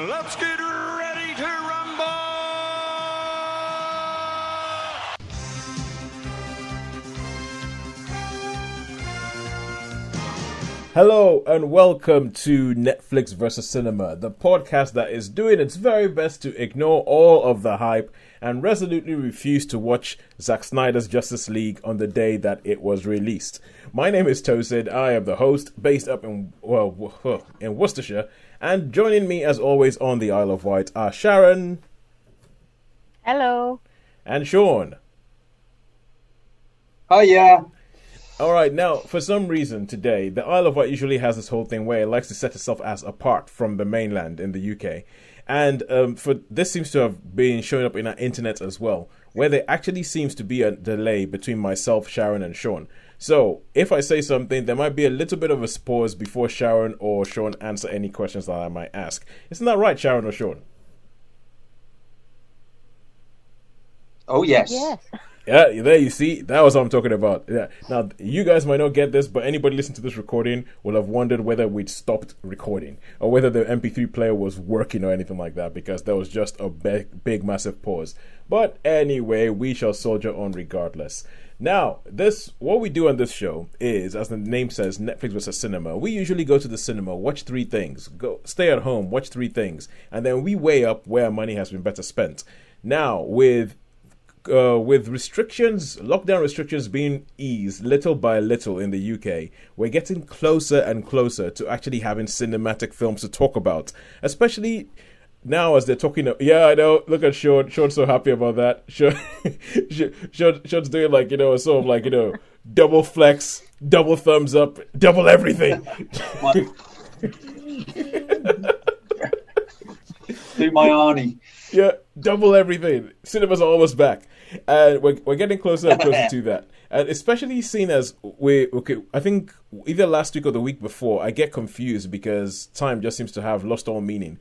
Let's get ready to rumble! Hello and welcome to Netflix vs. Cinema, the podcast that is doing its very best to ignore all of the hype and resolutely refuse to watch Zack Snyder's Justice League on the day that it was released. My name is Tosin, I am the host, based up in Worcestershire, and joining me as always on the Isle of Wight are Sharon. Hello. And Shaun. Oh yeah. Alright, now, for some reason today, the Isle of Wight usually has this whole thing where it likes to set itself as apart from the mainland in the UK. And this seems to have been showing up in our internet as well, where there actually seems to be a delay between myself, Sharon, and Shaun. So, if I say something, there might be a little bit of a pause before Sharon or Shaun answer any questions that I might ask. Isn't that right, Sharon or Shaun? Oh, yes. Yes. Yeah, there you see. That was what I'm talking about. Yeah. Now, you guys might not get this, but anybody listening to this recording will have wondered whether we'd stopped recording or whether the MP3 player was working or anything like that, because there was just a big, massive pause. But anyway, we shall soldier on regardless. Now, what we do on this show is, as the name says, Netflix vs. Cinema. We usually go to the cinema, watch 3 things, stay at home, watch 3 things, and then we weigh up where money has been better spent. Now, with lockdown restrictions being eased little by little in the UK, we're getting closer and closer to actually having cinematic films to talk about. Especially now as they're talking. Yeah, I know. Look at Shaun. Shaun's so happy about that. Shaun's doing a sort of double flex, double thumbs up, double everything. Do my Arnie. Yeah, double everything. Cinemas are almost back. And we're getting closer and closer to that. And especially seeing as I think either last week or the week before, I get confused because time just seems to have lost all meaning.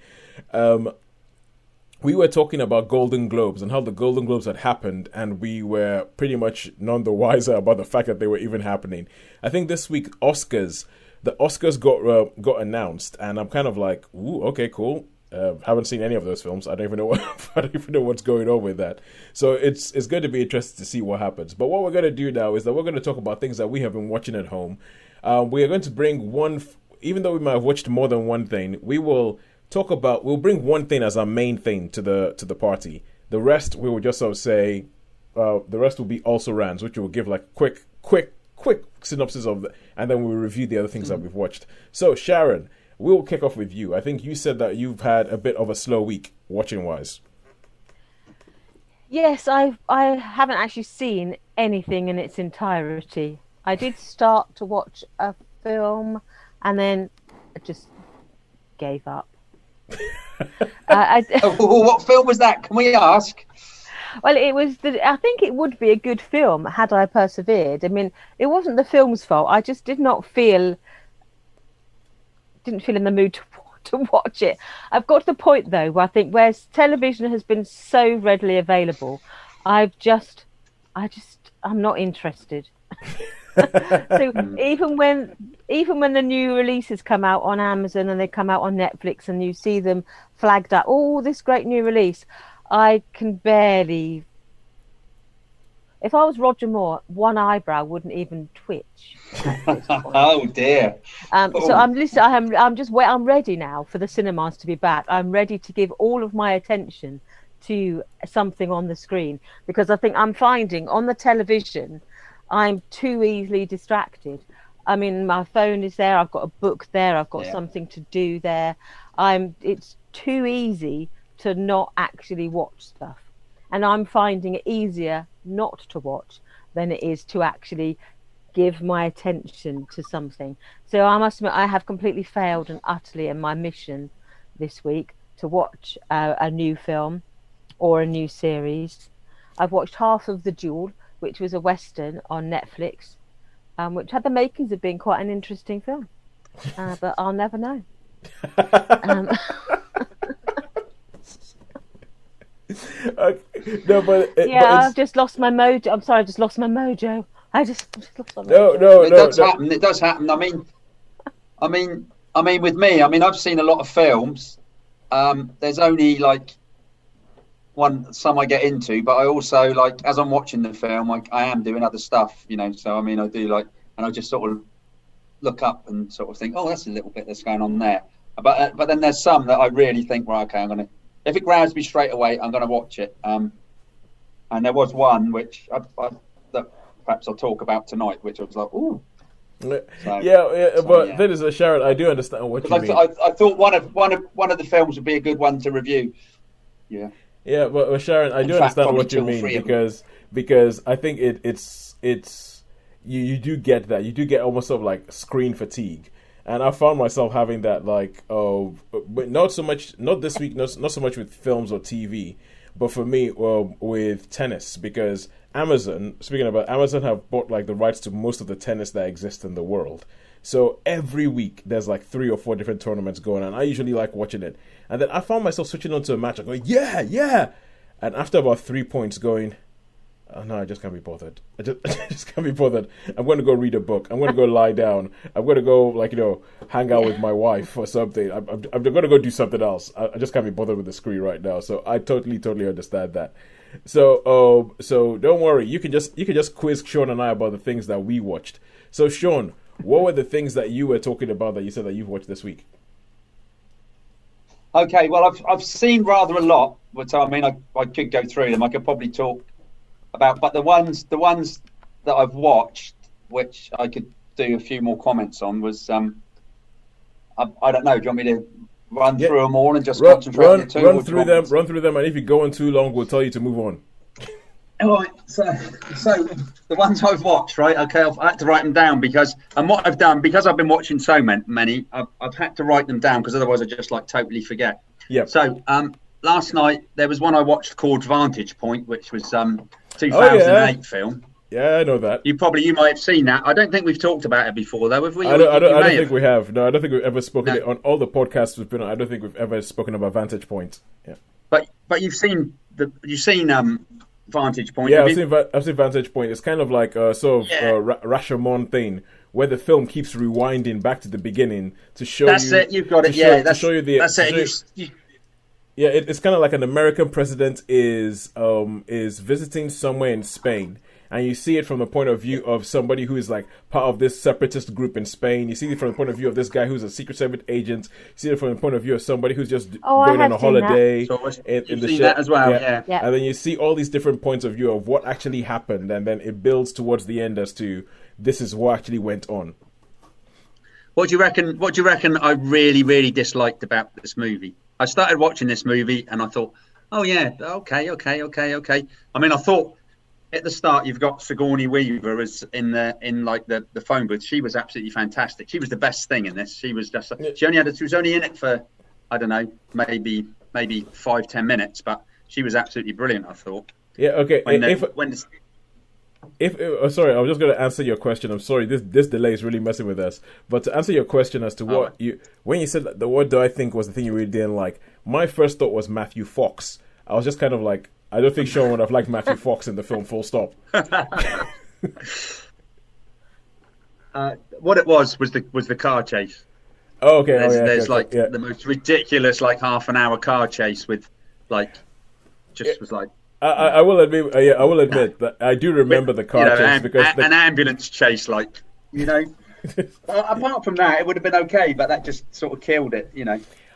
We were talking about Golden Globes and how the Golden Globes had happened, and we were pretty much none the wiser about the fact that they were even happening. I think this week, the Oscars got announced, and I'm kind of like, ooh, okay, cool. Haven't seen any of those films. I don't even know what's going on with that. So it's going to be interesting to see what happens. But what we're going to do now is that we're going to talk about things that we have been watching at home. We are going to bring even though we might have watched more than one thing, we'll bring one thing as our main thing to the party. The rest we will just sort of say, the rest will be also rans, which will give like quick synopsis of and then we'll review the other things that we've watched. So Sharon, we'll kick off with you. I think you said that you've had a bit of a slow week, watching-wise. Yes, I haven't actually seen anything in its entirety. I did start to watch a film, and then I just gave up. What film was that? Can we ask? Well, I think it would be a good film had I persevered. I mean, it wasn't the film's fault. I just didn't feel in the mood to watch it. I've got to the point though where I think where television has been so readily available, I'm not interested. So even when the new releases come out on Amazon and they come out on Netflix and you see them flagged up, oh, this great new release, I can barely. If I was Roger Moore, one eyebrow wouldn't even twitch. Oh dear. So I'm ready now for the cinemas to be back. I'm ready to give all of my attention to something on the screen, because I think I'm finding on the television I'm too easily distracted. I mean, my phone is there, I've got a book there, I've got something to do there. It's too easy to not actually watch stuff. And I'm finding it easier not to watch than it is to actually give my attention to something. So I must admit, I have completely failed and utterly in my mission this week to watch a new film or a new series. I've watched half of The Duel, which was a Western on Netflix, which had the makings of being quite an interesting film. But I'll never know. I've just lost my mojo. I'm sorry, I just lost my mojo. I just lost my mojo. No. It does happen. I mean, with me, I've seen a lot of films, there's only like some I get into, but I also like as I'm watching the film, I am doing other stuff, you know. So I mean, I do like, and I just sort of look up and sort of think, oh, that's a little bit that's going on there. But then there's some that I really think, well, okay, if it grabs me straight away, I'm gonna watch it. And there was one which that perhaps I'll talk about tonight, which I was like, ooh. So, but that is Sharon. I do understand what you mean. I thought one of the films would be a good one to review. Yeah. Yeah, but Sharon, I do understand what you mean because I think it's you do get that. You do get almost sort of like screen fatigue. And I found myself having that but not this week, not so much with films or TV, but for me with tennis, because speaking about Amazon have bought like the rights to most of the tennis that exists in the world. So every week there's like 3 or 4 different tournaments going on. I usually like watching it. And then I found myself switching on to a match. I'm going, yeah. And after about 3 points going, oh, no, I just can't be bothered. I just can't be bothered. I'm going to go read a book. I'm going to go lie down. I'm going to go, hang out with my wife or something. I'm going to go do something else. I just can't be bothered with the screen right now. So I totally understand that. So don't worry. You can just quiz Shaun and I about the things that we watched. So Shaun, what were the things that you were talking about that you said that you've watched this week? Okay, well, I've seen rather a lot, but I mean, I could go through them. I could probably talk about, but the ones that I've watched, which I could do a few more comments on, was I don't know. Do you want me to run through them all and just concentrate on the two? Run through them, and if you go on too long, we'll tell you to move on. All right, so the ones I've watched, right? Okay, I've had to write them down because I've been watching so many, I've had to write them down because otherwise I just totally forget. Yeah. So last night there was one I watched called Vantage Point, which was 2008 film. Yeah, I know that. You might have seen that. I don't think we've talked about it before, though, have we? I don't think we have. No, I don't think we've ever spoken it on all the podcasts we've been on. I don't think we've ever spoken about Vantage Point. Yeah. But you've seen Vantage Point. Yeah, I've seen Vantage Point. It's kind of like a sort of Rashomon thing where the film keeps rewinding back to the beginning to show you. That's it. You've got it. Yeah, to show you the. That's it. Yeah, it's kind of like an American president is visiting somewhere in Spain. And you see it from the point of view of somebody who is like part of this separatist group in Spain. You see it from the point of view of this guy who's a Secret Service agent. You see it from the point of view of somebody who's just going on a holiday in the ship. That as well, yeah. And then you see all these different points of view of what actually happened, and then it builds towards the end as to this is what actually went on. What do you reckon? I really, really disliked about this movie. I started watching this movie and I thought, oh yeah, okay. I mean, I thought. At the start, you've got Sigourney Weaver as in the phone booth. She was absolutely fantastic. She was the best thing in this. She was just. She was only in it for, I don't know, maybe 5-10 minutes, but she was absolutely brilliant. I thought. Yeah. Okay. Sorry, I was just going to answer your question. I'm sorry, this delay is really messing with us. But to answer your question as to when you said that, what do I think was the thing you really didn't like? My first thought was Matthew Fox. I was just kind of like. I don't think Shaun would have liked Matthew Fox in the film, full stop. What it was the car chase. Oh, okay. There's the most ridiculous half an hour car chase with was like. I will admit. I will admit that I do remember the car chase because an ambulance chase, apart from that, it would have been okay, but that just sort of killed it,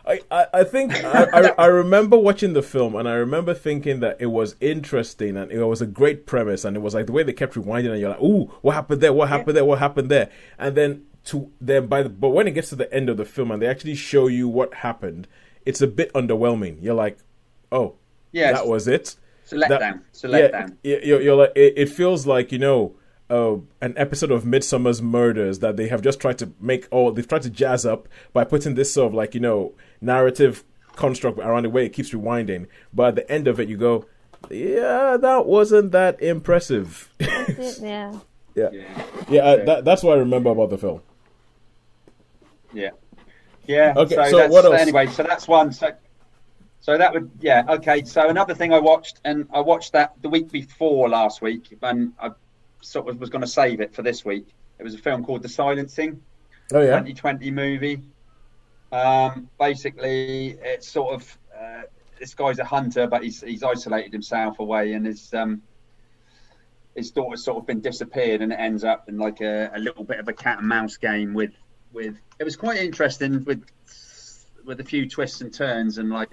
I think I remember watching the film and I remember thinking that it was interesting and it was a great premise and it was like the way they kept rewinding and you're like, ooh, what happened there? What happened there? What happened there? And then but when it gets to the end of the film and they actually show you what happened, it's a bit underwhelming. You're like, oh, that was it. It's a letdown. You're like, it feels like an episode of Midsummer's Murders that they have just tried to they've tried to jazz up by putting this sort of narrative construct around the way it keeps rewinding. But at the end of it, you go, yeah, that wasn't that impressive. That's it, That's what I remember about the film. Yeah. Okay. So what else? Anyway, so that's one. So that would okay. So another thing I watched that the week before last week, and I sort of was going to save it for this week. It was a film called The Silencing. Oh yeah, 2020 movie. Basically, it's sort of this guy's a hunter, but he's isolated himself away, and his daughter's sort of been disappeared, and it ends up in like a little bit of a cat and mouse game with. It was quite interesting with a few twists and turns, and like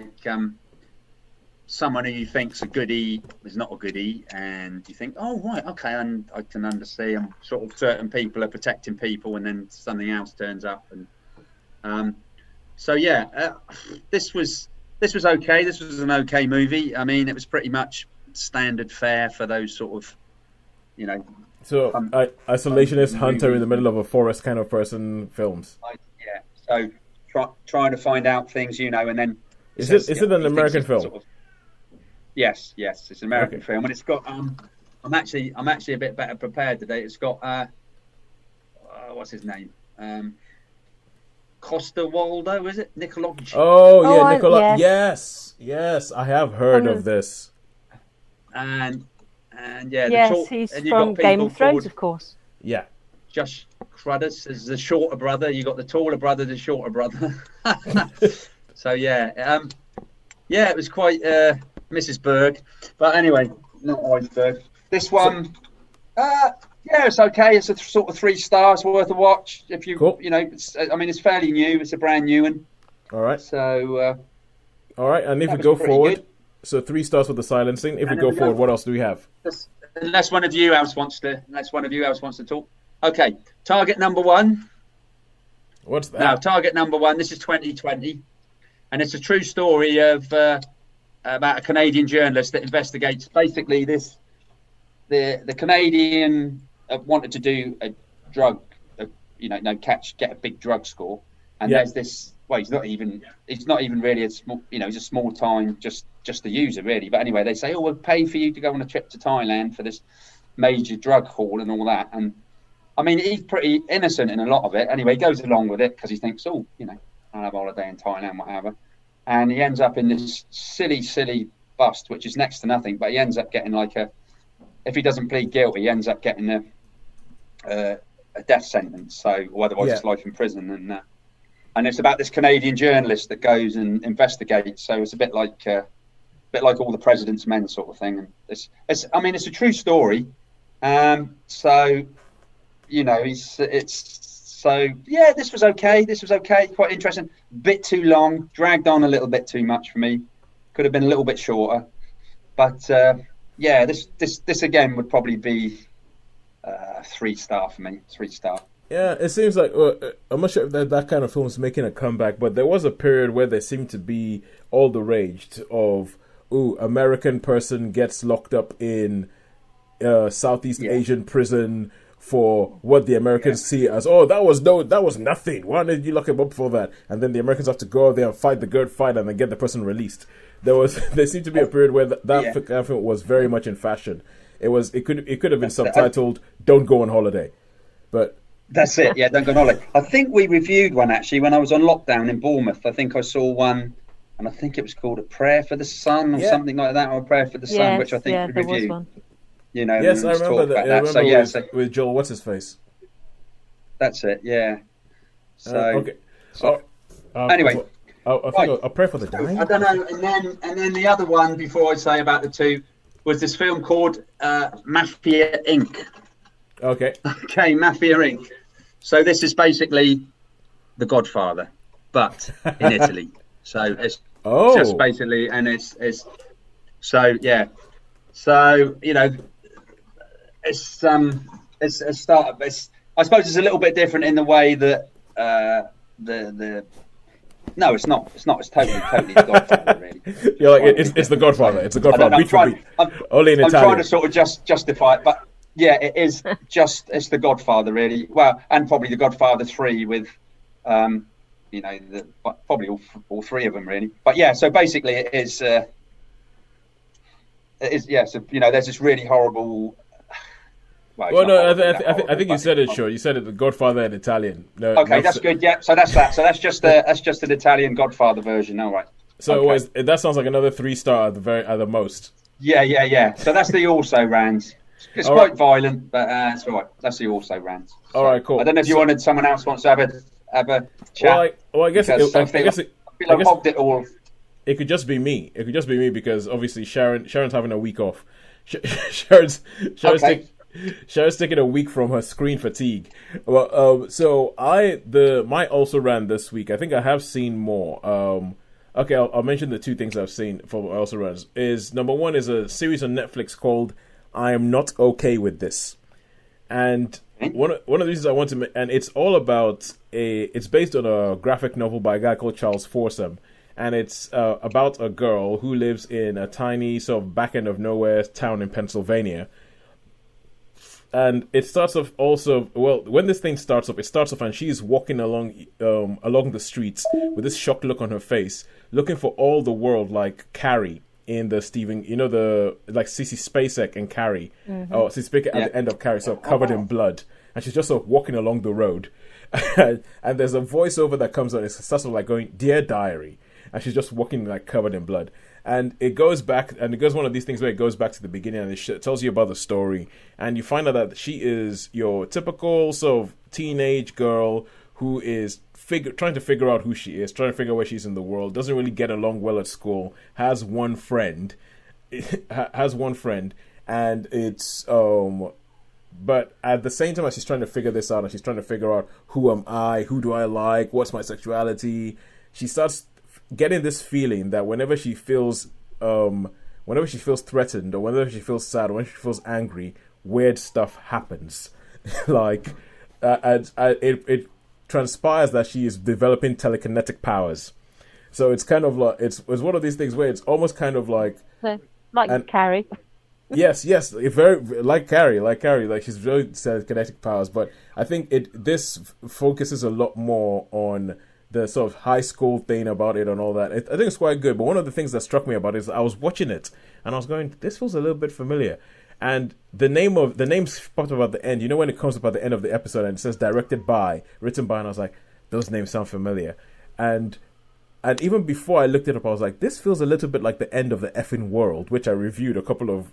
someone who you think's a goodie is not a goodie, and you think, oh right, okay, and I can understand. Sort of certain people are protecting people, and then something else turns up, and so yeah, this was okay. This was an okay movie. I mean, it was pretty much standard fare for those sort of, you know. So isolationist hunter in the middle of a forest kind of person films. Yeah. So trying to find out things, you know, and then is it an American film? Sort of, yes, it's an American film, and it's got. I'm actually a bit better prepared today. It's got what's his name? Costa Waldo, is it? Nicology. Oh yeah, Nicola. Yes, I have heard of this. And yeah, he's from Game of Thrones, of course. Yeah. Josh Cruddus is the shorter brother. You got the taller brother, the shorter brother. So yeah, it was quite Mrs. Berg, but anyway, not Iceberg. This one, it's okay. It's a sort of 3 stars worth a watch. If you, you know, it's fairly new. It's a brand new one. All right. So. All right, and if we go forward. Good. So 3 stars for the silencing. If we go forward, what else do we have? Unless one of you else wants to talk. Okay, target number 1. What's that? Now, target number 1. This is 2020, and it's a true story of about a Canadian journalist that investigates basically this. The Canadian wanted to do a drug, get a big drug score, and there's this. Well, he's not even really a small, he's a small time just the user really. But anyway, they say, we'll pay for you to go on a trip to Thailand for this major drug haul and all that. And I mean, he's pretty innocent in a lot of it. Anyway, he goes along with it because he thinks, I'll have a holiday in Thailand, whatever. And he ends up in this silly bust, which is next to nothing. But he ends up getting if he doesn't plead guilty, he ends up getting a death sentence. So, or otherwise it's life in prison. And it's about this Canadian journalist that goes and investigates. So it's a bit like All the President's Men sort of thing. And it's a true story. So, this was okay. Quite interesting. Bit too long, dragged on a little bit too much for me. Could have been a little bit shorter. But this again would probably be 3 star for me. 3 star. Yeah, it seems like I'm not sure if that kind of film is making a comeback, but there was a period where there seemed to be all the rage of, American person gets locked up in Southeast Asian prison for what the Americans see as, that was nothing. Why did you lock him up for that? And then the Americans have to go out there and fight the good fight and then get the person released. There seemed to be a period where that film was very much in fashion. It could have been subtitled "Don't Go on Holiday," but. That's it, yeah, don't go on holiday. I think we reviewed one actually when I was on lockdown in Bournemouth. I think I saw one, and I think it was called A Prayer for the Sun or something like that, or A Prayer for the Sun, which I think we reviewed. Was one. Yes, I remember that. I remember with Joel, what's his face? That's it, yeah. So, okay. Anyway, I'll pray for the dying. I don't know, and then the other one before I say about the 2 was this film called Mafia Inc. Okay, Mafia Inc. So this is basically The Godfather, but in Italy. So it's just basically, and it's so yeah. So it's a start. I suppose it's a little bit different in the way that no, it's not. It's totally The Godfather, really. You're like, it's The Godfather. It's The Godfather. Only in Italian. I'm trying to sort of justify it, but. Yeah, it is it's The Godfather, really. Well, and probably The Godfather 3 with, probably all 3 of them, really. But yeah, so basically it is, so, there's this really horrible. Well, no, I think you said it, sure. You said it, The Godfather in Italian. Okay, that's good. Yeah, so that's that. So that's just an Italian Godfather version. All right. So that sounds like another 3 star at the most. Yeah. So that's the also rans. It's quite violent, but it's all right. That's the also rant. All right, cool. I don't know if someone else wants to have have a chat? I guess I feel I've hogged it all. It could just be me. It could just be me because obviously Sharon's having a week off. Sharon's taking a week from her screen fatigue. Well, so my also ran this week. I think I have seen more. Okay, I'll mention the two things I've seen for my also runs. Is number one is a series on Netflix called "I Am Not Okay with This," and one of the reasons I want to, and it's all about it's based on a graphic novel by a guy called Charles Forsome. And it's about a girl who lives in a tiny sort of back end of nowhere town in Pennsylvania. And it starts off also, well, when this thing starts off, and she's walking along the streets with this shocked look on her face, looking for all the world like Carrie in the Stephen, like Cece Spacek and Carrie. Mm-hmm. Oh, Cece Spacek at the end of Carrie, so covered in blood. And she's just sort of walking along the road. And there's a voiceover that comes on, it's sort of like going, "Dear Diary." And she's just walking like covered in blood. And it goes back, and it goes one of these things where it goes back to the beginning and it tells you about the story. And you find out that she is your typical sort of teenage girl who is trying to figure out who she is, trying to figure out where she's in the world, doesn't really get along well at school, has one friend, and it's, but at the same time as she's trying to figure this out and she's trying to figure out who am I, who do I like, what's my sexuality, she starts getting this feeling that whenever she feels threatened or whenever she feels sad or when she feels angry, weird stuff happens. Like it transpires that she is developing telekinetic powers. So it's kind of like it's one of these things where it's almost kind of like Carrie. Yes, very like Carrie, like she's very telekinetic powers. But I think this focuses a lot more on the sort of high school thing about it and all that. I think it's quite good. But one of the things that struck me about it is I was watching it and I was going, this feels a little bit familiar. And the name's popped up at the end. You know when it comes up at the end of the episode and it says directed by, written by, and I was like, those names sound familiar. And even before I looked it up, I was like, this feels a little bit like the end of the effing world, which I reviewed a couple of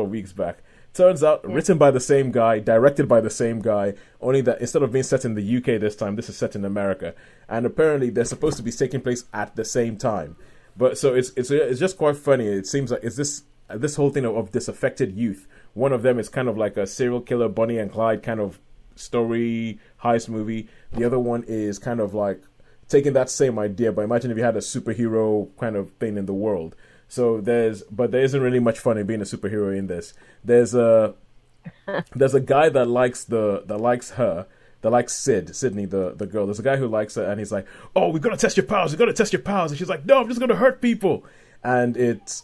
weeks back. Turns out, written by the same guy, directed by the same guy, only that instead of being set in the UK this time, this is set in America. And apparently they're supposed to be taking place at the same time. But so it's just quite funny. It seems like it's this whole thing of disaffected youth. One of them is kind of like a serial killer, Bonnie and Clyde kind of story, heist movie. The other one is kind of like taking that same idea, but imagine if you had a superhero kind of thing in the world. So there isn't really much fun in being a superhero in this. There's a guy that likes Sydney, the girl. There's a guy who likes her, and he's like, "Oh, we're gonna test your powers. And she's like, "No, I'm just gonna hurt people." And it's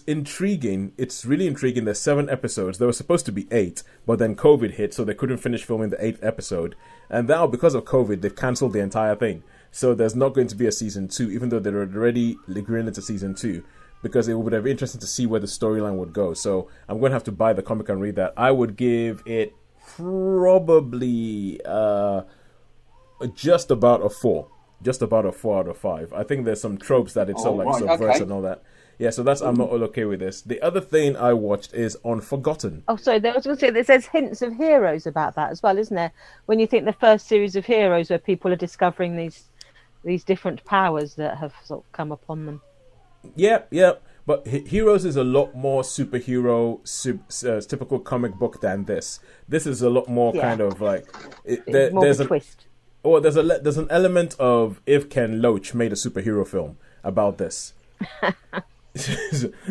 intriguing. It's really intriguing. There's 7 episodes. There were supposed to be 8, but then COVID hit, so they couldn't finish filming the 8th episode. And now, because of COVID, they've cancelled the entire thing. So there's not going to be a season 2, even though they're already agreeing into season 2, because it would be interesting to see where the storyline would go. So I'm going to have to buy the comic and read that. I would give it probably just about a 4. Just about a 4 out of 5. I think there's some tropes that it's subverts and all that. Yeah, so I'm not all okay with this. The other thing I watched is Unforgotten. Oh, sorry, I was going to say, there's hints of Heroes about that as well, isn't there? When you think the first series of Heroes where people are discovering these different powers that have sort of come upon them. Yeah. But Heroes is a lot more superhero, typical comic book than this. This is a lot more kind of like... there's a twist. Oh, there's an element of if Ken Loach made a superhero film about this.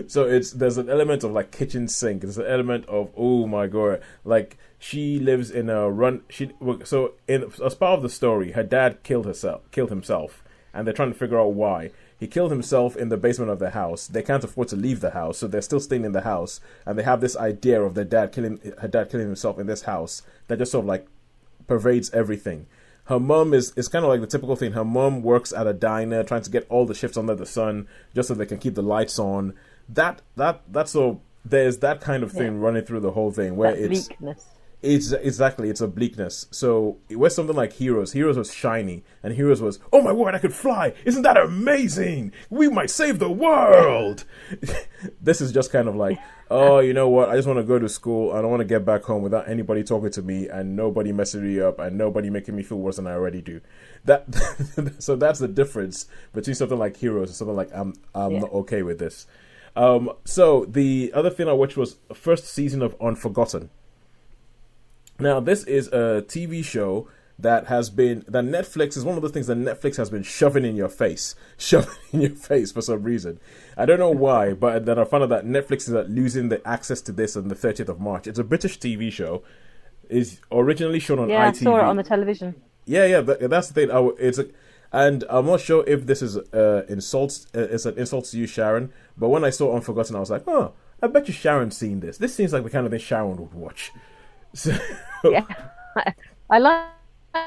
So there's an element of like kitchen sink. There's an element of, oh my god, like she lives in a run. As part of the story, her dad killed himself, and they're trying to figure out why. He killed himself in the basement of their house. They can't afford to leave the house, so they're still staying in the house, and they have this idea of her dad killing himself in this house that just sort of like pervades everything. Her mom is kind of like the typical thing. Her mom works at a diner, trying to get all the shifts under the sun, just so they can keep the lights on. That's so there's that kind of thing running through the whole thing where that it's bleakness. It's exactly, it's a bleakness. So it was something like Heroes. Heroes was shiny, and Heroes was, oh my word, I could fly! Isn't that amazing? We might save the world. This is just kind of like, oh, you know what? I just want to go to school. I don't want to get back home without anybody talking to me and nobody messing me up and nobody making me feel worse than I already do. So that's the difference between something like Heroes and something like I'm not okay with this. So the other thing I watched was the first season of Unforgotten. Now, this is a TV show that Netflix is one of the things that Netflix has been shoving in your face for some reason. I don't know why, but then I found out that Netflix is losing the access to this on the 30th of March. It's a British TV show. It's originally shown on ITV. I saw it on the television. Yeah, that's the thing. And I'm not sure if this is insults. It's an insult to you, Sharon. But when I saw Unforgotten, I was like, oh, I bet you Sharon's seen this. This seems like the kind of thing Sharon would watch. So, yeah, I like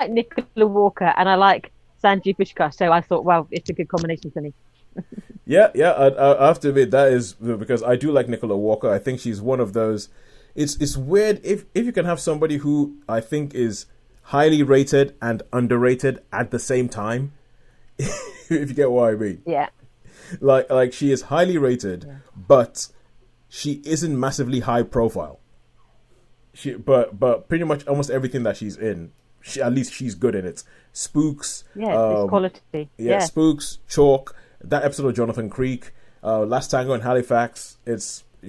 Nicola Walker and I like Sanjay Pushkar, so I thought, well, it's a good combination for me. yeah, I have to admit that is because I do like Nicola Walker. I think she's one of those. It's weird if you can have somebody who I think is highly rated and underrated at the same time. If you get what I mean. Yeah. Like she is highly rated, but she isn't massively high profile. But pretty much almost everything that she's in, at least she's good in it. Spooks, it's quality. Yeah, Spooks, Chalk, that episode of Jonathan Creek, Last Tango in Halifax.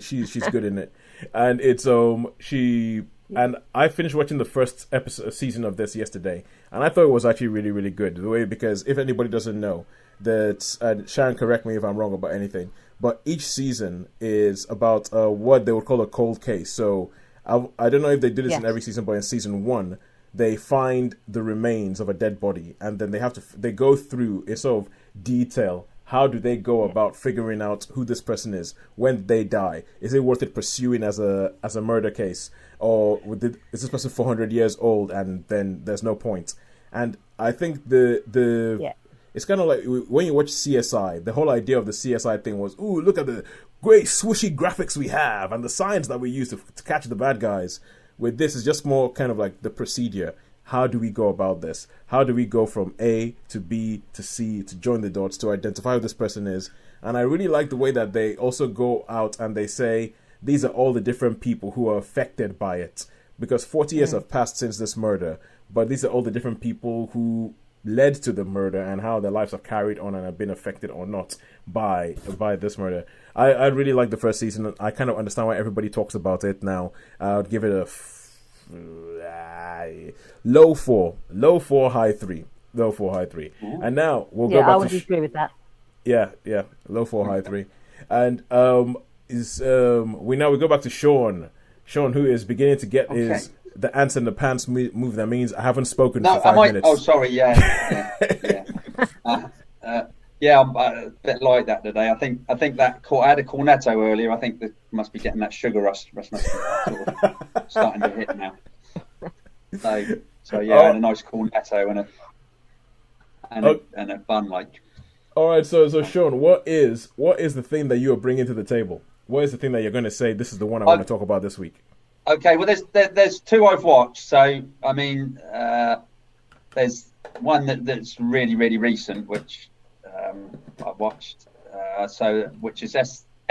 She's good in it, and it's and I finished watching the first season of this yesterday, and I thought it was actually really, really good. The way, because if anybody doesn't know that, Sharon, correct me if I'm wrong about anything, but each season is about what they would call a cold case. So. I don't know if they do this in every season, but in season 1, they find the remains of a dead body, and then they go through in sort of detail. How do they go about figuring out who this person is? When did they die? Is it worth it pursuing as a murder case, or is this person 400 years old and then there's no point? And I think it's kind of like when you watch CSI. The whole idea of the CSI thing was, ooh, look at the great swooshy graphics we have and the science that we use to catch the bad guys. With this, it's just more kind of like the procedure. How do we go about this? How do we go from A to B to C to join the dots to identify who this person is? And I really like the way that they also go out and they say these are all the different people who are affected by it. Because 40 years have passed since this murder, but these are all the different people who led to the murder and how their lives are carried on and have been affected or not by this murder. I really like the first season. I kind of understand why everybody talks about it now. I would give it a low 4, high 3. And now we'll go back I would agree with that. Yeah, low 4, high 3. And we go back to Shaun, who is beginning to get the ants in the pants move. That means I haven't spoken for 5 minutes. Oh, sorry. Yeah. I'm a bit like that today. I think that I had a cornetto earlier. I think that must be getting that sugar rush must be sort of starting to hit now. So I had a nice cornetto and a bun like. All right, so Shaun, what is the thing that you are bringing to the table? What is the thing that you're going to say? This is the one I want to talk about this week. Okay, well, there's 2 I've watched. So I mean, there's one that's really, really recent, which I watched. Which is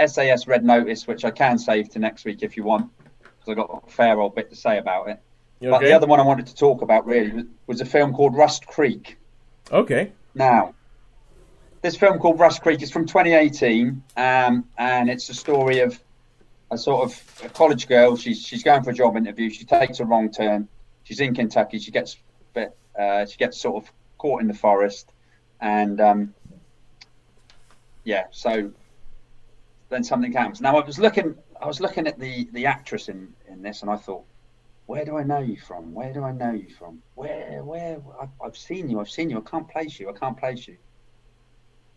SAS Red Notice, which I can save to next week if you want, because I've got a fair old bit to say about it. Okay. But the other one I wanted to talk about really was a film called Rust Creek. Okay. Now, this film called Rust Creek is from 2018, and it's a story of a sort of a college girl. She's going for a job interview. She takes a wrong turn. She's in Kentucky. She gets sort of caught in the forest, and so then something happens. Now I was looking at the actress in this, and I thought, where do I know you from? Where I've seen you. I can't place you.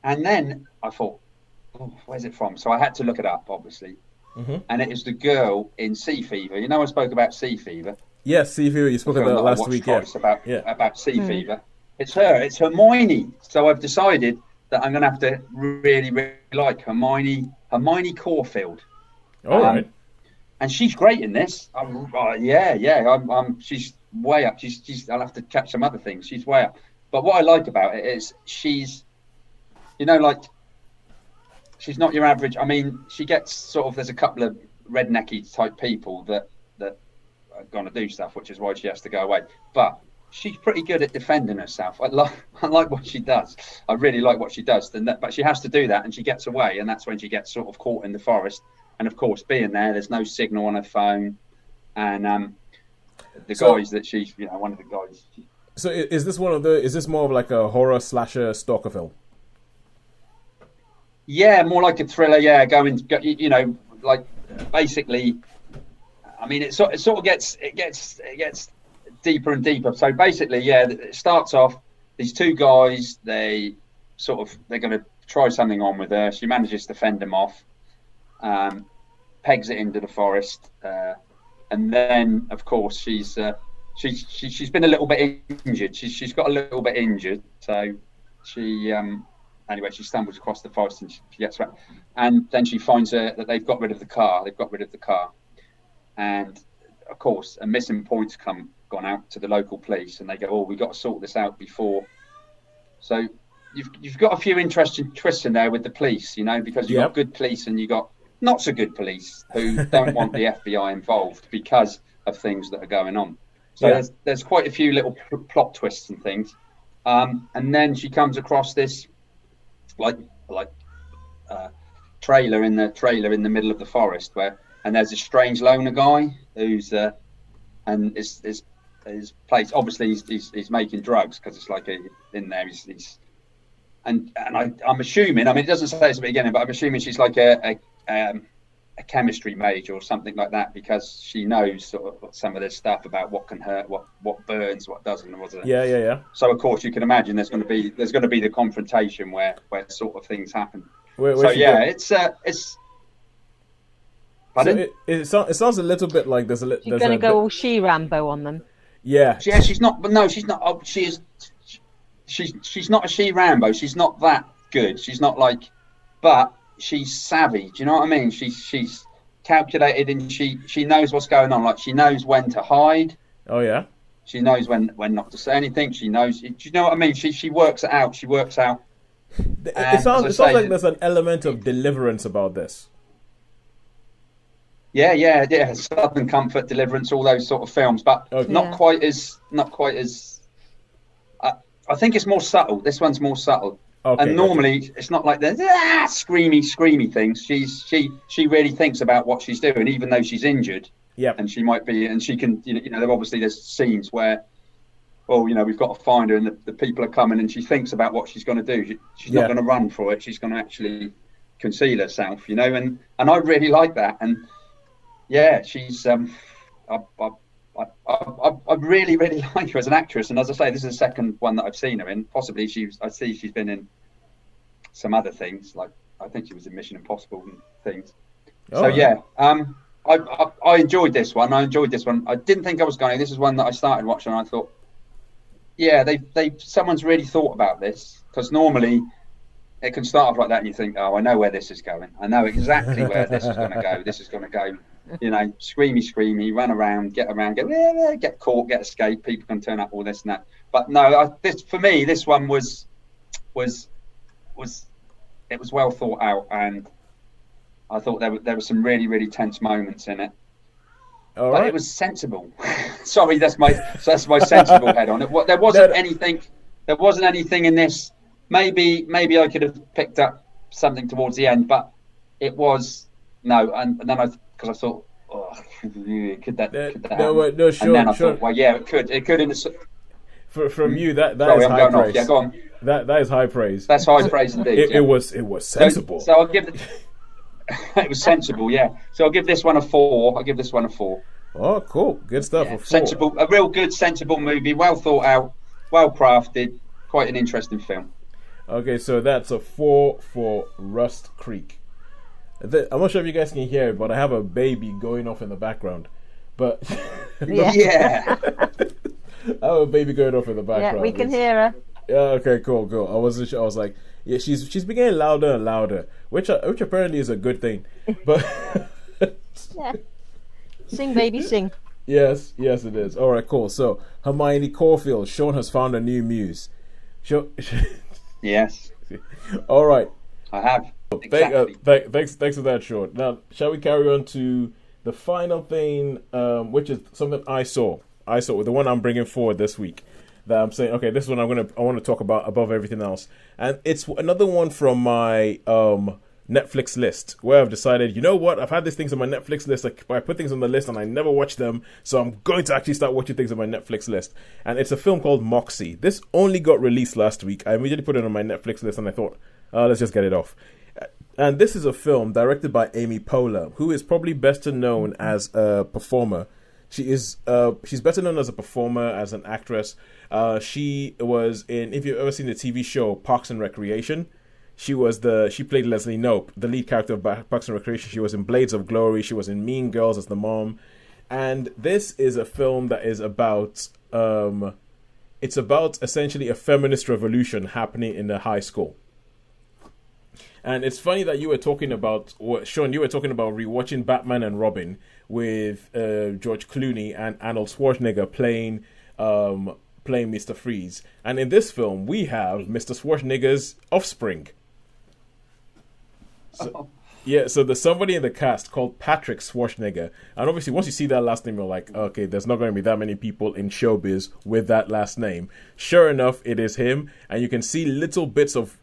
And then I thought, where's it from? So I had to look it up, obviously. Mm-hmm. And it is the girl in Sea Fever. You know, I spoke about Sea Fever. Yes, Sea Fever. You spoke about last week. About Sea Fever. It's her. It's Hermione. So I've decided that I'm going to have to really, really like Hermione Corfield. All right. and she's great in this. She's way up. She's. I'll have to catch some other things. She's way up. But what I like about it is she's, like, she's not your average. I mean, she gets sort of. There's a couple of rednecky type people that are going to do stuff, which is why she has to go away. But she's pretty good at defending herself. I like what she does. I really like what she does. But she has to do that, and she gets away, and that's when she gets sort of caught in the forest. And of course, being there's no signal on her phone, and guys that she's, one of the guys. So is this is this more of like a horror slasher stalker film? Yeah, more like a thriller. Yeah, like basically. I mean, it sort of gets deeper and deeper. So basically, yeah, it starts off. These two guys, they're going to try something on with her. She manages to fend them off, pegs it into the forest, and then, of course, she's been a little bit injured. She's got a little bit injured, so she anyway, she stumbles across the forest and she gets around, and then she finds that they've got rid of the car. And of course, a missing point's gone out to the local police, and they go, "Oh, we got to sort this out before." So you've got a few interesting twists in there with the police, because you've got good police and you got not so good police who don't want the FBI involved because of things that are going on. So there's quite a few little plot twists and things, and then she comes across this like trailer in the middle of the forest and there's a strange loner guy who's and his place, obviously he's making drugs, because it's like in there he's and I'm assuming, I mean, it doesn't say this at the beginning, but I'm assuming she's like a chemistry major or something like that, because she knows sort of some of this stuff about what can hurt, what burns, what doesn't, was it? Yeah. So of course you can imagine there's going to be the confrontation where sort of things happen. It's. Pardon? So it sounds a little bit like there's a. She's going to go all She-Rambo on them. Yeah. Yeah, she's not. But no, she's not. Oh, she is. She's not a She-Rambo. She's not that good. She's not like, but she's savvy. Do you know what I mean? She's calculated, and she knows what's going on. Like, she knows when to hide. Oh yeah. She knows when not to say anything. She knows. Do you know what I mean? She works it out. She works out. It sounds like there's an element of deliverance about this. Yeah. Southern Comfort, Deliverance, all those sort of films, but not quite as. I think it's more subtle. This one's more subtle. Okay, and normally it's not like the screamy things. She really thinks about what she's doing, even though she's injured. Yeah. And she might be, and she can, obviously there's scenes where, we've got to find her, and the people are coming, and she thinks about what she's going to do. She's not going to run for it. She's going to actually conceal herself, and I really like that. And yeah, she's I really, really like her as an actress. And as I say, this is the second one that I've seen her in. Possibly I see she's been in some other things, like I think she was in Mission Impossible and things. I enjoyed this one. I didn't think I was going. This is one that I started watching, and I thought, someone's really thought about this, because normally it can start off like that, and you think, oh, I know where this is going. I know exactly where this is going to go. This is going to go, screamy, run around, get caught, get escaped. People can turn up, all this and that. But no, for me, this one was well thought out, and I thought there were some really, really tense moments in it. All but right. It was sensible. Sorry, that's my sensible head on it. There wasn't anything in this. Maybe I could have picked up something towards the end, but it was no. And then because I thought, oh, could that happen? No, sure. And then I thought, well, yeah, it could. It could in from you. That sorry, is I'm high going praise. off. Yeah, go on. That is high praise. That's high praise indeed. It was sensible. So I'll give it. It was sensible, yeah. So I'll give this one a 4. Oh, cool. Good stuff. Yeah, sensible, a real good, sensible movie, well thought out, well crafted, quite an interesting film. Okay, so that's a 4 for Rust Creek. I'm not sure if you guys can hear it, but I have a baby going off in the background. But yeah. I have a baby going off in the background. Yeah, we can hear her. Yeah. Okay. Cool. I wasn't sure. I was like, yeah, she's been getting louder and louder, which apparently is a good thing. But Yeah. Sing, baby, sing. Yes, it is. All right, cool. So Hermione Corfield, Shaun has found a new muse. Yes, All right. I have. Exactly. Thanks for that, Shaun. Now, shall we carry on to the final thing, which is something I saw the one I'm bringing forward this week. That I'm saying, okay, this is what I want to talk about above everything else, and it's another one from my Netflix list where I've decided, you know what, I've had these things on my Netflix list. Like, I put things on the list and I never watch them, so I'm going to actually start watching things on my Netflix list. And it's a film called Moxie. This only got released last week. I immediately put it on my Netflix list and I thought, let's just get it off. And this is a film directed by Amy Poehler, who is probably best known as a performer. She's better known as a performer, as an actress. She was in, if you've ever seen the TV show Parks and Recreation, she played Leslie Knope, the lead character of Parks and Recreation. She was in Blades of Glory. She was in Mean Girls as the mom. And this is a film that is about, it's about essentially a feminist revolution happening in a high school. And it's funny that you were talking about, Shaun, you were talking about rewatching Batman and Robin with George Clooney and Arnold Schwarzenegger playing Mr. Freeze. And in this film, we have Mr. Schwarzenegger's offspring. So there's somebody in the cast called Patrick Schwarzenegger. And obviously, once you see that last name, you're like, okay, there's not going to be that many people in showbiz with that last name. Sure enough, it is him. And you can see little bits of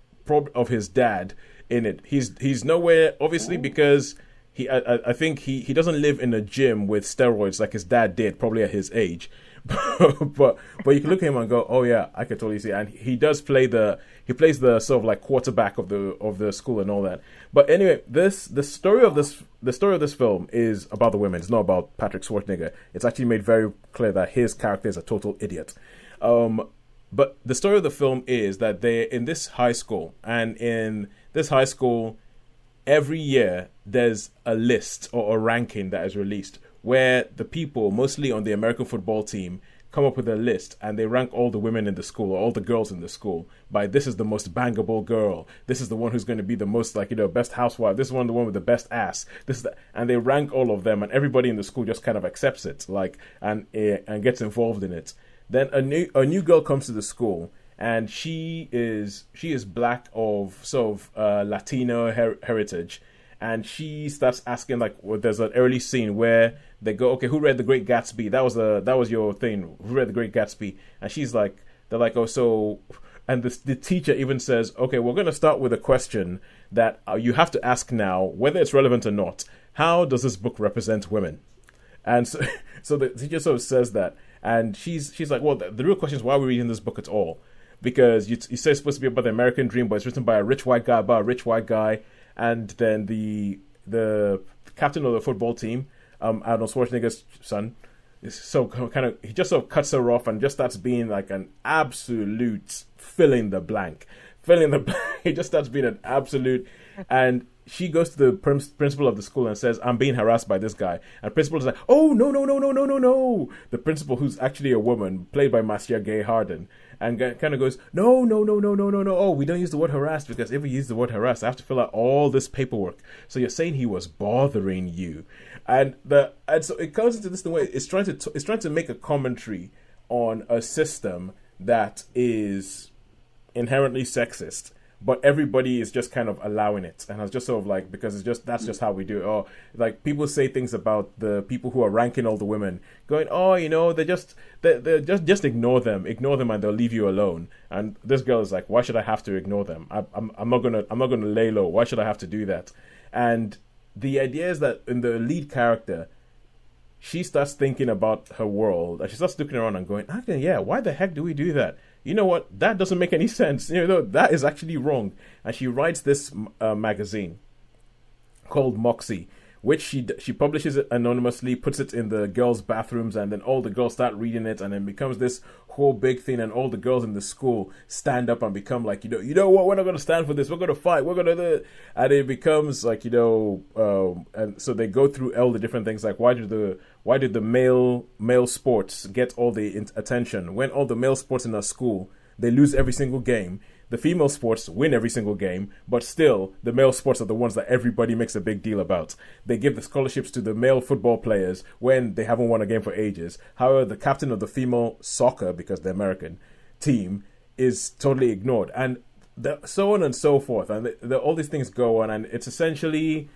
his dad in it. He's nowhere, obviously, because I think he doesn't live in a gym with steroids like his dad did, probably at his age. but you can look at him and go, oh yeah, I can totally see. And he plays the sort of like quarterback of the school and all that. But anyway, the story of this film is about the women. It's not about Patrick Schwarzenegger. It's actually made very clear that his character is a total idiot. But the story of the film is that they're in this high school, and in this high school, every year there's a list or a ranking that is released where the people, mostly on the American football team, come up with a list and they rank all the women in the school or all the girls in the school by, this is the most bangable girl, this is the one who's going to be the most, like, best housewife, this is the one with the best ass, and they rank all of them, and everybody in the school just kind of accepts it, like, and gets involved in it. Then a new girl comes to the school, and she is black, of sort of Latino heritage. And she starts asking, like, there's an early scene where they go, okay, who read The Great Gatsby? That was your thing. Who read The Great Gatsby? And they're like, oh, so, and the teacher even says, okay, we're going to start with a question that you have to ask now, whether it's relevant or not. How does this book represent women? And so the teacher sort of says that, and she's like, well, the real question is, why are we reading this book at all? Because you say it's supposed to be about the American dream, but it's written by a rich white guy about a rich white guy. And then the captain of the football team, Arnold Schwarzenegger's son, is so kind of, he just sort of cuts her off and just starts being like an absolute fill in the blank. He just starts being an absolute, and she goes to the principal of the school and says, I'm being harassed by this guy. And principal is like, oh, no. The principal, who's actually a woman, played by Marcia Gay Harden, and kind of goes, no. Oh, we don't use the word harassed, because if we use the word harassed, I have to fill out all this paperwork. So you're saying he was bothering you. And so it comes into this way. It's trying to make a commentary on a system that is inherently sexist, but everybody is just kind of allowing it, and it's just sort of like, because that's just how we do it. Or like, people say things about the people who are ranking all the women, going, oh, they just ignore them, and they'll leave you alone. And this girl is like, why should I have to ignore them? I'm not gonna lay low. Why should I have to do that? And the idea is that in the lead character, she starts thinking about her world, and she starts looking around and going, actually, yeah, why the heck do we do that? You know what? That doesn't make any sense. That is actually wrong. And she writes this magazine called Moxie, which she publishes it anonymously, puts it in the girls' bathrooms, and then all the girls start reading it, and then becomes this whole big thing, and all the girls in the school stand up and become like, you know what, we're not going to stand for this, we're going to fight, we're going to do it. And it becomes like, and so they go through all the different things, like, why did the male sports get all the attention when all the male sports in our school, they lose every single game? the female sports win every single game, but still the male sports are the ones that everybody makes a big deal about. They give the scholarships to the male football players when they haven't won a game for ages. However, the captain of the female soccer, because they're American, team is totally ignored, and so on and so forth. And all these things go on, and it's essentially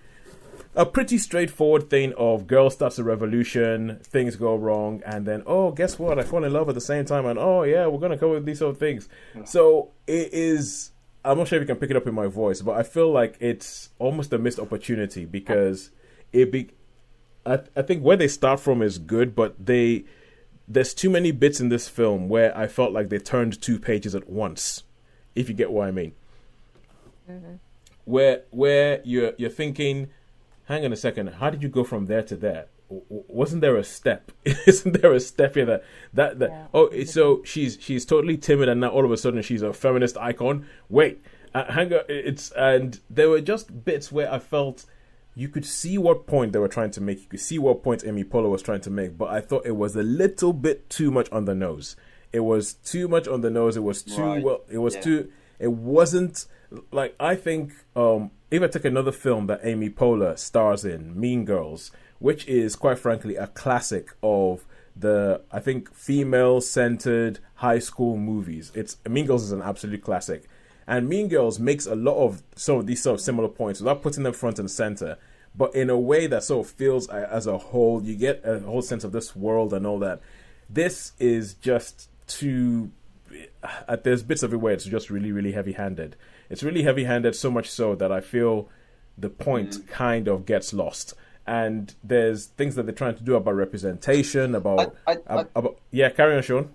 a pretty straightforward thing of girl starts a revolution, things go wrong, and then, oh, guess what? I fall in love at the same time, and oh, yeah, we're going to go with these sort of things. Yeah. So it is, I'm not sure if you can pick it up in my voice, but I feel like it's almost a missed opportunity because I think where they start from is good, but there's too many bits in this film where I felt like they turned 2 pages at once, if you get what I mean. Mm-hmm. Where you're thinking, hang on a second, how did you go from there to there? Wasn't there a step? Isn't there a step here that yeah. Oh, so she's totally timid, and now all of a sudden she's a feminist icon? Wait, hang on, and there were just bits where I felt you could see what point they were trying to make. You could see what point Amy Poehler was trying to make, but I thought it was a little bit too much on the nose. It was too much on the nose. It was too right. Well. It was too. It wasn't like, I think. If I take another film that Amy Poehler stars in, Mean Girls, which is quite frankly a classic of the, I think, female-centered high school movies. Mean Girls is an absolute classic, and Mean Girls makes a lot of some of these sort of similar points without putting them front and center, but in a way that sort of feels as a whole. You get a whole sense of this world and all that. This is just too. There's bits of it where it's just really, really heavy-handed. It's really heavy-handed, so much so that I feel the point kind of gets lost. And there's things that they're trying to do about representation, about yeah, carry on, Shaun.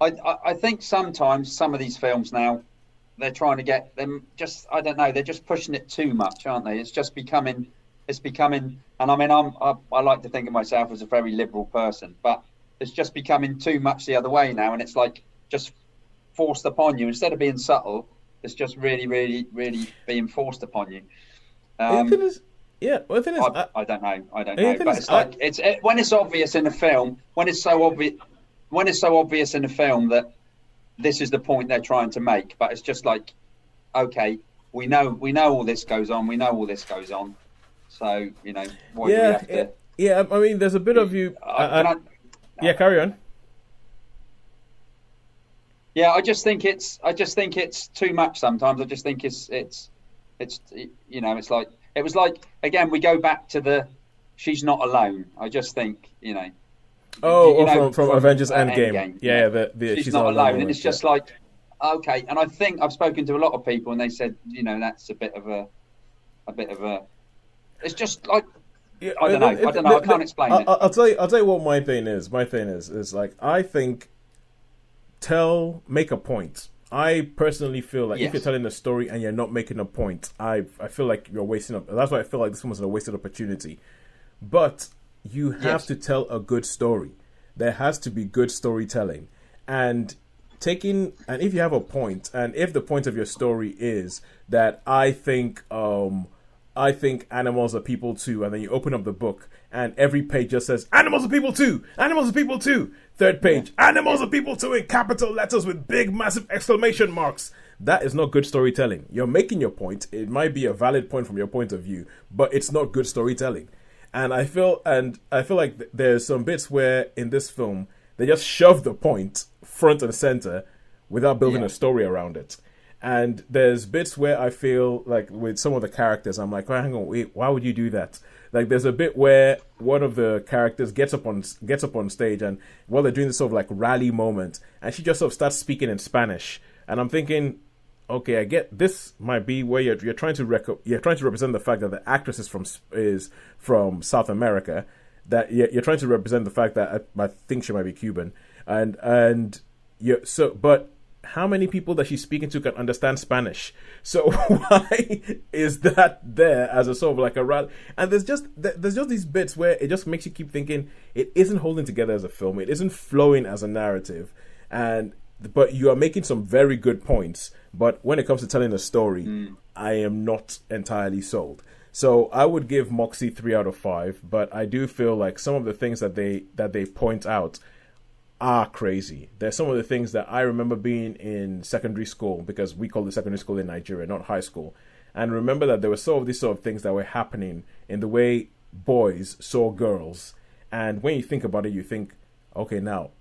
I think sometimes some of these films now, they're trying to get them just, I don't know, they're just pushing it too much, aren't they? It's becoming, and I mean, I like to think of myself as a very liberal person, but it's just becoming too much the other way now, and it's like just forced upon you. Instead of being subtle, it's just really, really, really being forced upon you. The thing is, I don't know, but it's like when it's obvious in a film, when it's so obvious in a film that this is the point they're trying to make, but it's just like, okay, we know all this goes on, so you know, what do we have to? Yeah, I mean, there's a bit of you. Yeah, carry on. Yeah, I just think it's too much sometimes. I just think it's you know, it's like, it was like, again, we go back to she's not alone. I just think, you know. From Avengers Endgame. Yeah, she's not alone, and it's just like, okay. And I think I've spoken to a lot of people, and they said, you know, that's a bit of a. It's just like. Yeah, I don't know. I can't explain it. I'll tell you what my thing is. My thing is like, I think make a point. I personally feel like if you're telling a story and you're not making a point, I feel like you're wasting up. That's why I feel like this one was a wasted opportunity. But you have to tell a good story. There has to be good storytelling, and if you have a point, and if the point of your story is that I think animals are people too, and then you open up the book and every page just says animals are people too, animals are people too. Third page, animals are people too, in capital letters with big massive exclamation marks. That is not good storytelling. You're making your point. It might be a valid point from your point of view, but it's not good storytelling. And I feel like there's some bits where in this film they just shove the point front and center without building a story around it. And there's bits where I feel like with some of the characters, I'm like, oh, hang on, wait, why would you do that? Like, there's a bit where one of the characters gets up on stage, and while they're doing this sort of like rally moment, and she just sort of starts speaking in Spanish, and I'm thinking, okay, I get this might be where you're trying to represent the fact that the actress is from South America, that you're trying to represent the fact that I think she might be Cuban, but how many people that she's speaking to can understand Spanish? So why is that there as a sort of like a rally? And there's just these bits where it just makes you keep thinking it isn't holding together as a film, it isn't flowing as a narrative, but you are making some very good points. But when it comes to telling a story, I am not entirely sold. So I would give Moxie 3 out of 5, but I do feel like some of the things that they point out are crazy. There's some of the things that I remember being in secondary school, because we call it secondary school in Nigeria, not high school. And remember that there were these sort of things that were happening in the way boys saw girls. And when you think about it, you think, okay, now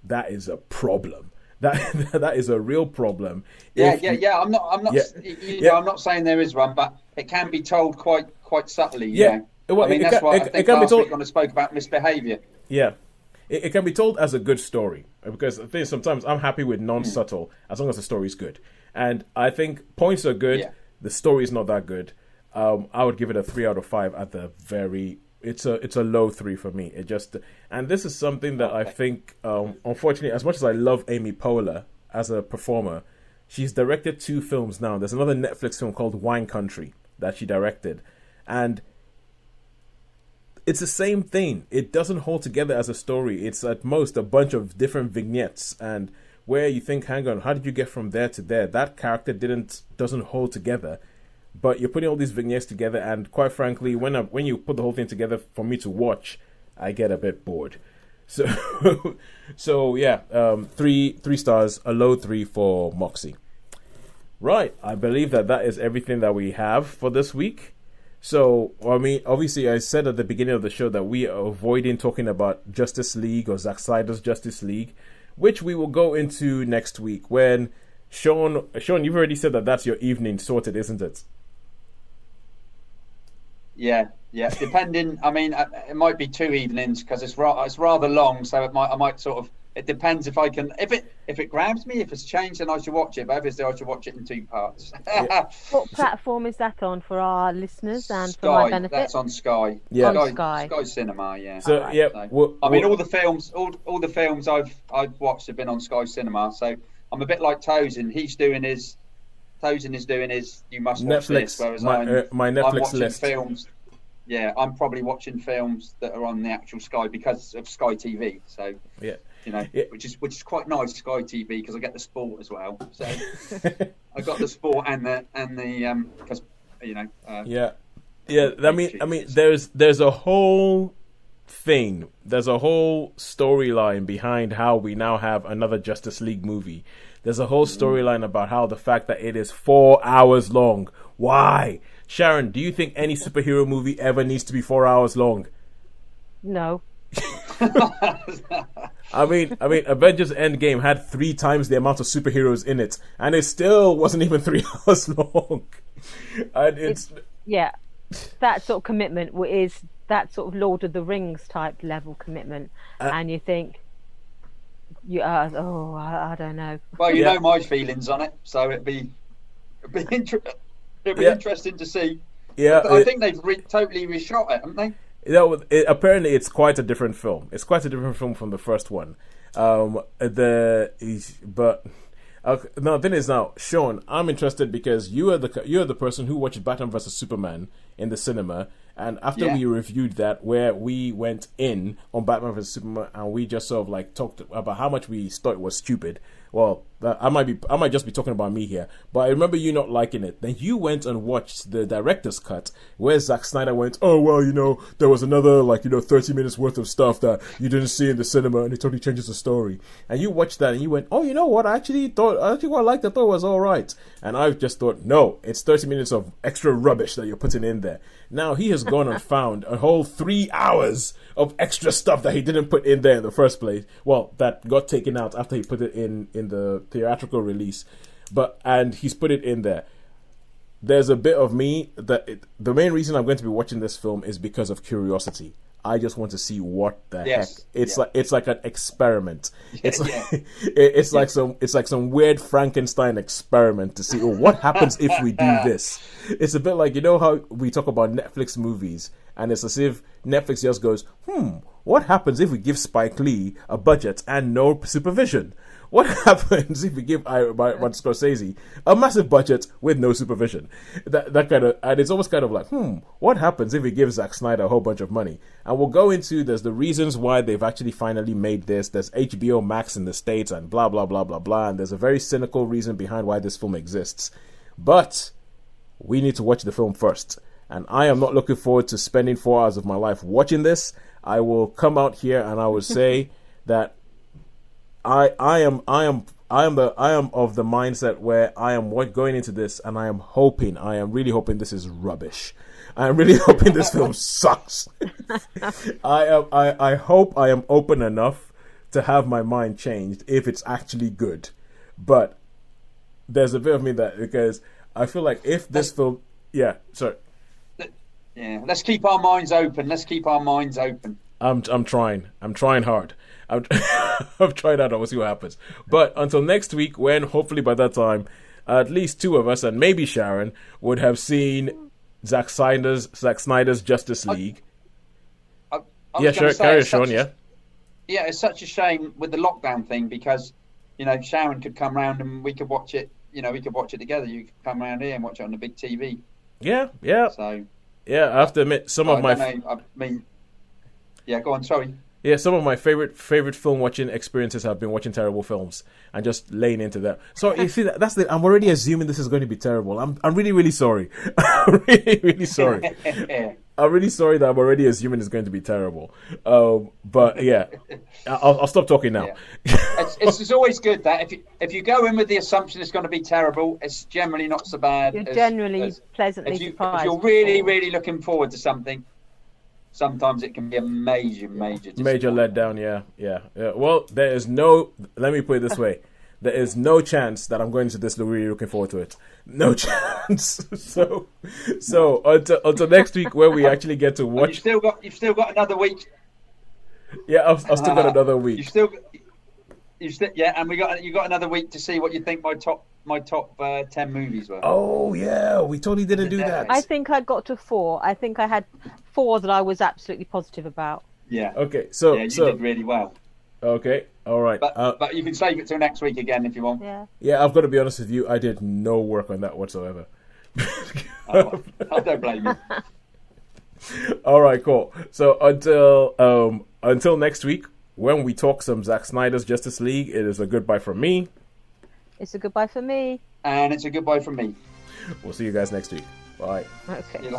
that is a problem. That is a real problem. Yeah. I'm not. Yeah. I'm not saying there is one, but it can be told quite subtly. Yeah. Well, I mean, that's why I think last week when I spoke about misbehaviour. Yeah. It can be told as a good story, because I think sometimes I'm happy with non-subtle as long as the story is good. And I think points are good. Yeah. The story is not that good. I would give it a 3 out of 5 at the very. It's a low 3 for me. And this is something that I think, unfortunately, as much as I love Amy Poehler as a performer, she's directed 2 films now. There's another Netflix film called Wine Country that she directed, and it's the same thing. It doesn't hold together as a story. It's at most a bunch of different vignettes, and where you think, hang on, how did you get from there to there? That character doesn't hold together. But you're putting all these vignettes together, and quite frankly, when you put the whole thing together for me to watch, I get a bit bored. So yeah, 3 stars, a low 3 for Moxie. Right, I believe that is everything that we have for this week. So, I mean, obviously, I said at the beginning of the show that we are avoiding talking about Justice League or Zack Snyder's Justice League, which we will go into next week when Shaun, you've already said that that's your evening sorted, isn't it? Yeah. Depending, I mean, it might be 2 evenings because it's rather long, so I might sort of. It depends if I can. If it grabs me, if it's changed, then I should watch it. But obviously, I should watch it in 2 parts. Yeah. What platform is that on for our listeners and Sky, for my benefit? That's on Sky. Yeah, on Sky Cinema. Yeah. So right. yeah, So, I mean, all the films I've watched have been on Sky Cinema. So I'm a bit like Tosin. Tosin is doing his. You must watch Netflix. This, whereas My Netflix I'm watching list. films. Yeah, I'm probably watching films that are on the actual Sky because of Sky TV. So yeah. Which is quite nice, Sky TV, because I get the sport as well. So I got the sport and the because yeah. I mean, there's a whole thing. There's a whole storyline behind how we now have another Justice League movie. There's a whole storyline about how the fact that it is 4 hours long. Why? Sharon, do you think any superhero movie ever needs to be 4 hours long? No. I mean, Avengers Endgame had 3 times the amount of superheroes in it, and it still wasn't even 3 hours long. And it's that sort of commitment is that sort of Lord of the Rings type level commitment, and you think, I don't know. Well, you know my feelings on it, so it'd be interesting to see. Yeah, I think they've totally reshot it, haven't they? Apparently, it's quite a different film. It's quite a different film from the first one. Now, the thing is now, Shaun, I'm interested because you're the person who watched Batman vs Superman in the cinema, and after we reviewed that, where we went in on Batman vs Superman, and we just sort of like talked about how much we thought it was stupid. Well, I might just be talking about me here, but I remember you not liking it. Then you went and watched the director's cut, where Zack Snyder went, "Oh well, there was another 30 minutes worth of stuff that you didn't see in the cinema, and it totally changes the story." And you watched that, and you went, "Oh, you know what? I actually what I liked. I thought it was all right." And I just thought, no, it's 30 minutes of extra rubbish that you're putting in there. Now he has gone and found a whole 3 hours of extra stuff that he didn't put in there in the first place. Well, that got taken out after he put it in the theatrical release, and he's put it in there. There's a bit of me that the main reason I'm going to be watching this film is because of curiosity. I just want to see what the heck. It's like an experiment. It's like some weird Frankenstein experiment to see what happens if we do this. It's a bit like how we talk about Netflix movies, and it's as if Netflix just goes, what happens if we give Spike Lee a budget and no supervision? What happens if we give Martin Scorsese a massive budget with no supervision? That kind of, and it's almost kind of like, what happens if we give Zack Snyder a whole bunch of money? And we'll go into, there's the reasons why they've actually finally made this. There's HBO Max in the States and blah, blah, blah, blah, blah. And there's a very cynical reason behind why this film exists. But we need to watch the film first. And I am not looking forward to spending 4 hours of my life watching this. I will come out here and I will say that I am of the mindset where I am going into this, and I am really hoping this is rubbish. I am really hoping this film sucks. I hope I am open enough to have my mind changed if it's actually good. But there's a bit of me that, because I feel like if this film, sorry. Yeah, let's keep our minds open. I'm trying hard. I've tried out. We'll see what happens. But until next week, when hopefully by that time, at least two of us and maybe Sharon would have seen Zack Snyder's Justice League. Carry Shaun. Yeah, it's such a shame with the lockdown thing, because Sharon could come round and we could watch it. We could watch it together. You could come around here and watch it on the big TV. Yeah. So yeah, I have to admit go on. Sorry. Yeah, some of my favorite film watching experiences have been watching terrible films and just laying into that. So you see, I'm already assuming this is going to be terrible. I'm really, really sorry. I'm really, really sorry. I'm really sorry that I'm already assuming it's going to be terrible. But yeah, I'll stop talking now. Yeah. It's always good that if you go in with the assumption it's going to be terrible, it's generally not so bad. You're generally pleasantly surprised. If you're really, really looking forward to something, sometimes it can be a major letdown. Yeah. Well, let me put it this way. There is no chance that I'm going to this really looking forward to it. No chance. So until next week, where we actually get to watch. You've still got another week. Yeah, I've still got another week. And you got another week to see what you think my top 10 movies were. Oh yeah, we totally didn't do that. I think I got to 4. I think I had 4 that I was absolutely positive about. Yeah. Okay. So you did really well. Okay. All right. But you can save it till next week again if you want. Yeah. Yeah, I've got to be honest with you. I did no work on that whatsoever. I don't blame you. All right, cool. So until next week, when we talk some Zack Snyder's Justice League, it is a goodbye from me. It's a goodbye from me. And it's a goodbye from me. We'll see you guys next week. Bye. Okay.